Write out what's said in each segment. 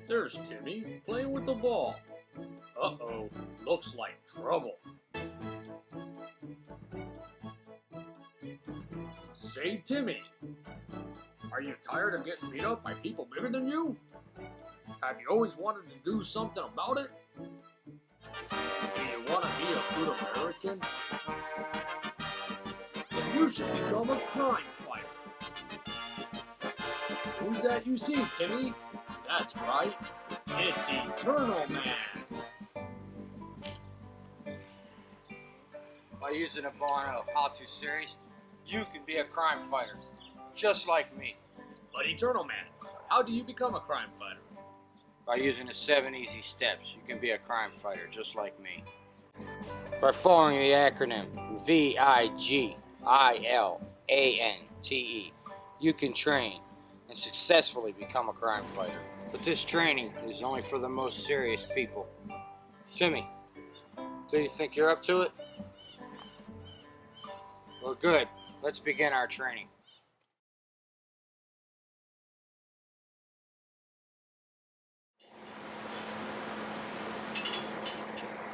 There's Timmy playing with the ball. Uh-oh, looks like trouble. Say, Timmy, are you tired of getting beat up by people bigger than you? Have you always wanted to do something about it? Do you want to be a good American? Then you should become a crime fighter. Who's that you see, Timmy? That's right, it's Eternalman. By using a Bono how-to series, you can be a crime fighter, just like me. But Eternalman, how do you become a crime fighter? By using the 7 easy steps, you can be a crime fighter, just like me. By following the acronym VIGILANTE, you can train and successfully become a crime fighter. But this training is only for the most serious people. Timmy, do you think you're up to it? Well, good. Let's begin our training.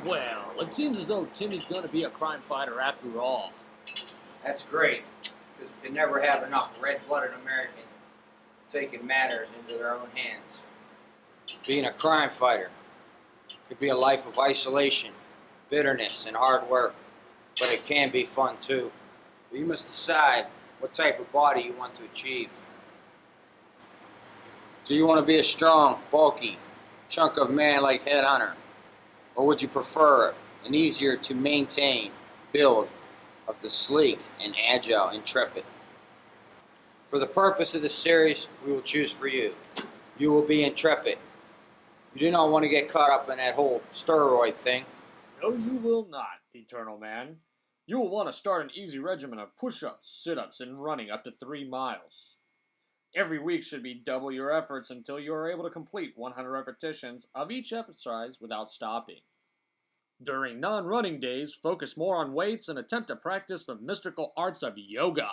Well, it seems as though Timmy's going to be a crime fighter after all. That's great, because we can never have enough red-blooded Americans taking matters into their own hands. Being a crime fighter could be a life of isolation, bitterness, and hard work, but it can be fun too. But you must decide what type of body you want to achieve. Do you want to be a strong, bulky chunk of man like Headhunter? Or would you prefer an easier to maintain build of the sleek and agile Intrepid? For the purpose of this series, we will choose for you. You will be Intrepid. You do not want to get caught up in that whole steroid thing. No, you will not, Eternalman. You will want to start an easy regimen of push-ups, sit-ups, and running up to 3 miles. Every week should be double your efforts until you are able to complete 100 repetitions of each exercise without stopping. During non-running days, focus more on weights and attempt to practice the mystical arts of yoga.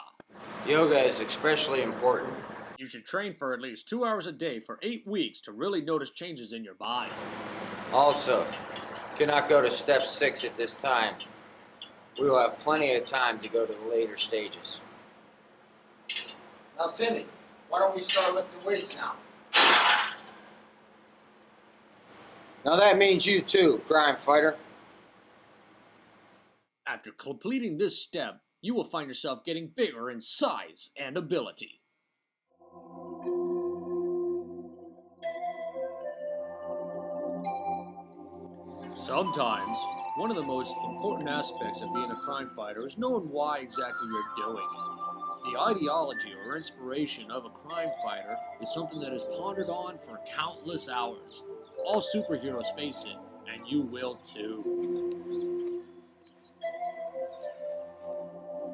Yoga is especially important. You should train for at least 2 hours a day for 8 weeks to really notice changes in your body. Also, you cannot go to step 6 at this time. We will have plenty of time to go to the later stages. Now, Timmy, why don't we start lifting weights now? Now that means you too, crime fighter. After completing this step, you will find yourself getting bigger in size and ability. Sometimes, one of the most important aspects of being a crime fighter is knowing why exactly you're doing it. The ideology or inspiration of a crime fighter is something that is pondered on for countless hours. All superheroes face it, and you will too.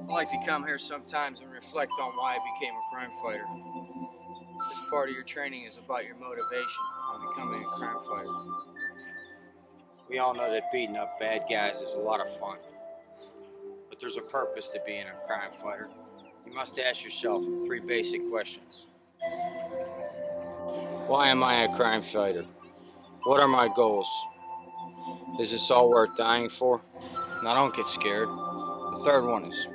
I like to come here sometimes and reflect on why I became a crime fighter. This part of your training is about your motivation on becoming a crime fighter. We all know that beating up bad guys is a lot of fun, but there's a purpose to being a crime fighter. You must ask yourself 3 basic questions. Why am I a crime fighter? What are my goals? Is this all worth dying for? Now don't get scared. The third one is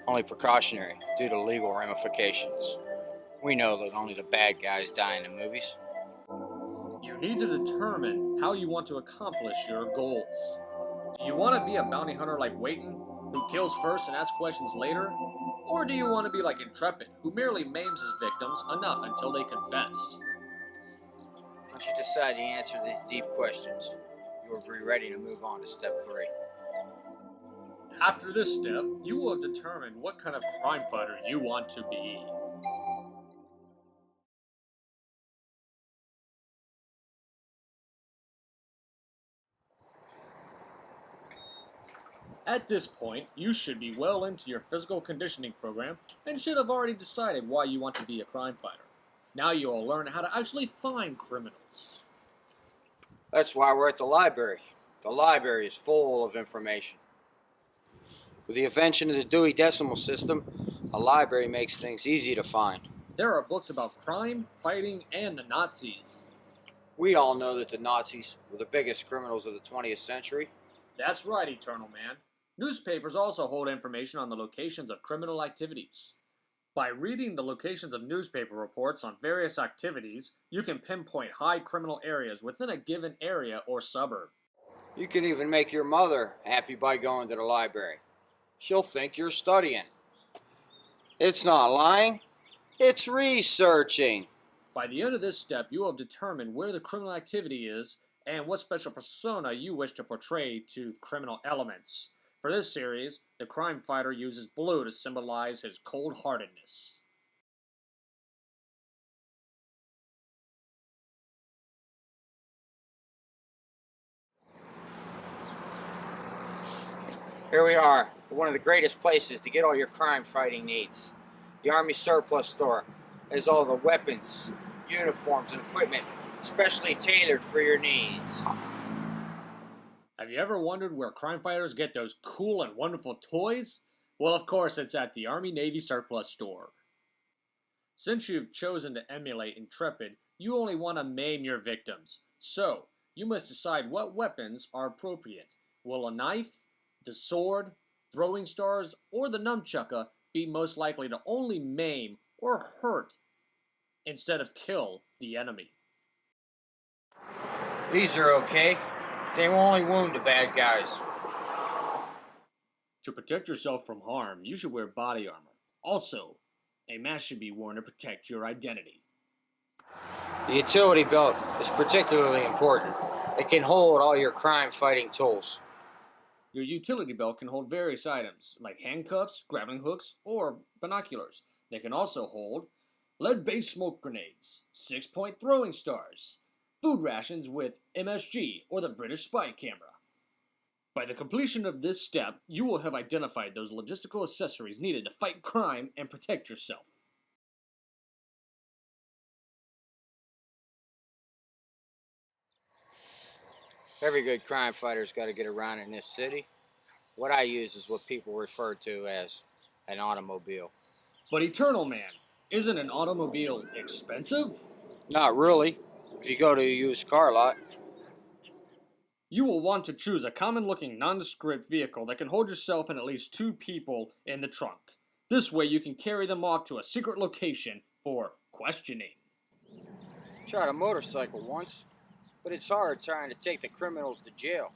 only precautionary due to legal ramifications. We know that only the bad guys die in the movies. You need to determine how you want to accomplish your goals. Do you want to be a bounty hunter like Waiton, who kills first and asks questions later? Or do you want to be like Intrepid, who merely maims his victims enough until they confess? Once you decide to answer these deep questions, you will be ready to move on to step 3. After this step, you will have determined what kind of crime fighter you want to be. At this point, you should be well into your physical conditioning program and should have already decided why you want to be a crime fighter. Now you will learn how to actually find criminals. That's why we're at the library. The library is full of information. With the invention of the Dewey Decimal System, a library makes things easy to find. There are books about crime, fighting, and the Nazis. We all know that the Nazis were the biggest criminals of the 20th century. That's right, Eternalman. Newspapers also hold information on the locations of criminal activities. By reading the locations of newspaper reports on various activities, you can pinpoint high criminal areas within a given area or suburb. You can even make your mother happy by going to the library. She'll think you're studying. It's not lying, it's researching. By the end of this step, you will have determined where the criminal activity is and what special persona you wish to portray to criminal elements. For this series, the crime fighter uses blue to symbolize his cold-heartedness. Here we are, one of the greatest places to get all your crime fighting needs. The Army Surplus Store has all the weapons, uniforms, and equipment specially tailored for your needs. Have you ever wondered where crime fighters get those cool and wonderful toys? Well, of course, it's at the Army-Navy Surplus Store. Since you've chosen to emulate Intrepid, you only want to maim your victims. So, you must decide what weapons are appropriate. Will a knife, the sword, throwing stars, or the nunchucka be most likely to only maim or hurt instead of kill the enemy? These are okay. They will only wound the bad guys. To protect yourself from harm, you should wear body armor. Also, a mask should be worn to protect your identity. The utility belt is particularly important. It can hold all your crime-fighting tools. Your utility belt can hold various items, like handcuffs, grappling hooks, or binoculars. They can also hold lead-based smoke grenades, 6-point throwing stars, food rations with MSG or the British spy camera. By the completion of this step, you will have identified those logistical accessories needed to fight crime and protect yourself. Every good crime fighter's got to get around in this city. What I use is what people refer to as an automobile. But Eternalman, isn't an automobile expensive? Not really. If you go to a used car lot. You will want to choose a common-looking nondescript vehicle that can hold yourself and at least 2 people in the trunk. This way you can carry them off to a secret location for questioning. Tried a motorcycle once, but it's hard trying to take the criminals to jail.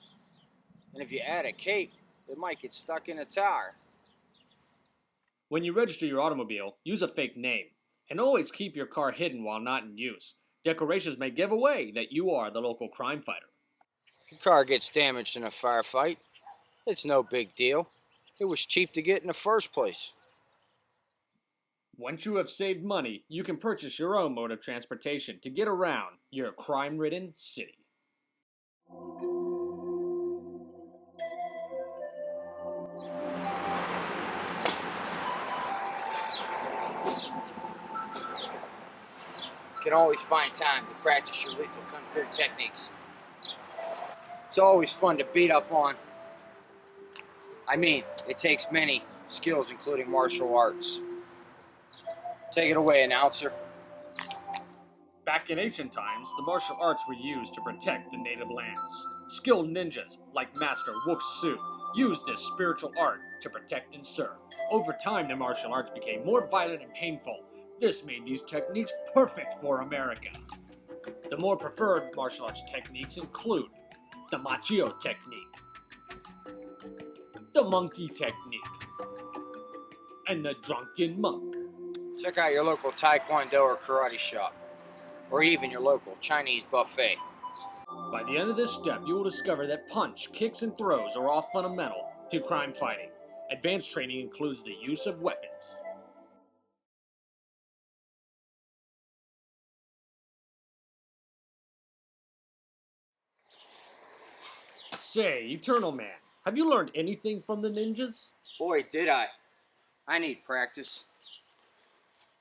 And if you add a cape, it might get stuck in a tire. When you register your automobile, use a fake name, and always keep your car hidden while not in use. Decorations may give away that you are the local crime fighter. Your car gets damaged in a firefight. It's no big deal. It was cheap to get in the first place. Once you have saved money, you can purchase your own mode of transportation to get around your crime-ridden city. You can always find time to practice your lethal kung fu techniques. It's always fun to beat up on. I mean, it takes many skills, including martial arts. Take it away, announcer. Back in ancient times, the martial arts were used to protect the native lands. Skilled ninjas, like Master Wook Soo, used this spiritual art to protect and serve. Over time, the martial arts became more violent and painful. This made these techniques perfect for America. The more preferred martial arts techniques include the Machio technique, the monkey technique, and the drunken monk. Check out your local taekwondo or karate shop, or even your local Chinese buffet. By the end of this step, you will discover that punch, kicks, and throws are all fundamental to crime fighting. Advanced training includes the use of weapons. Say, Eternalman, have you learned anything from the ninjas? Boy, did I. I need practice.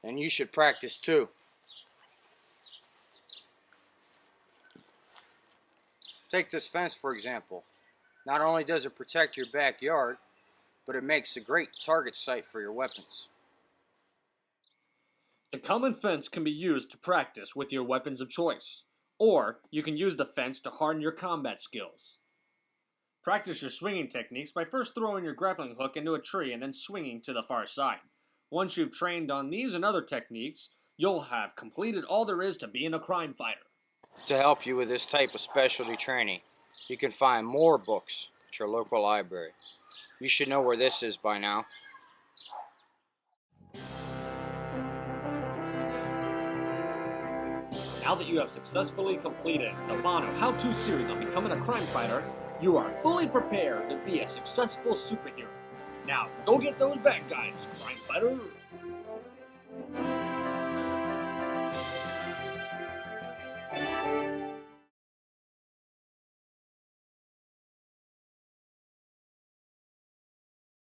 And you should practice too. Take this fence, for example. Not only does it protect your backyard, but it makes a great target site for your weapons. The common fence can be used to practice with your weapons of choice, or you can use the fence to harden your combat skills. Practice your swinging techniques by first throwing your grappling hook into a tree and then swinging to the far side. Once you've trained on these and other techniques, you'll have completed all there is to being a crime fighter. To help you with this type of specialty training, you can find more books at your local library. You should know where this is by now. Now that you have successfully completed the Mono How-To series on becoming a crime fighter, you are fully prepared to be a successful superhero. Now, go get those bad guys, crime fighter!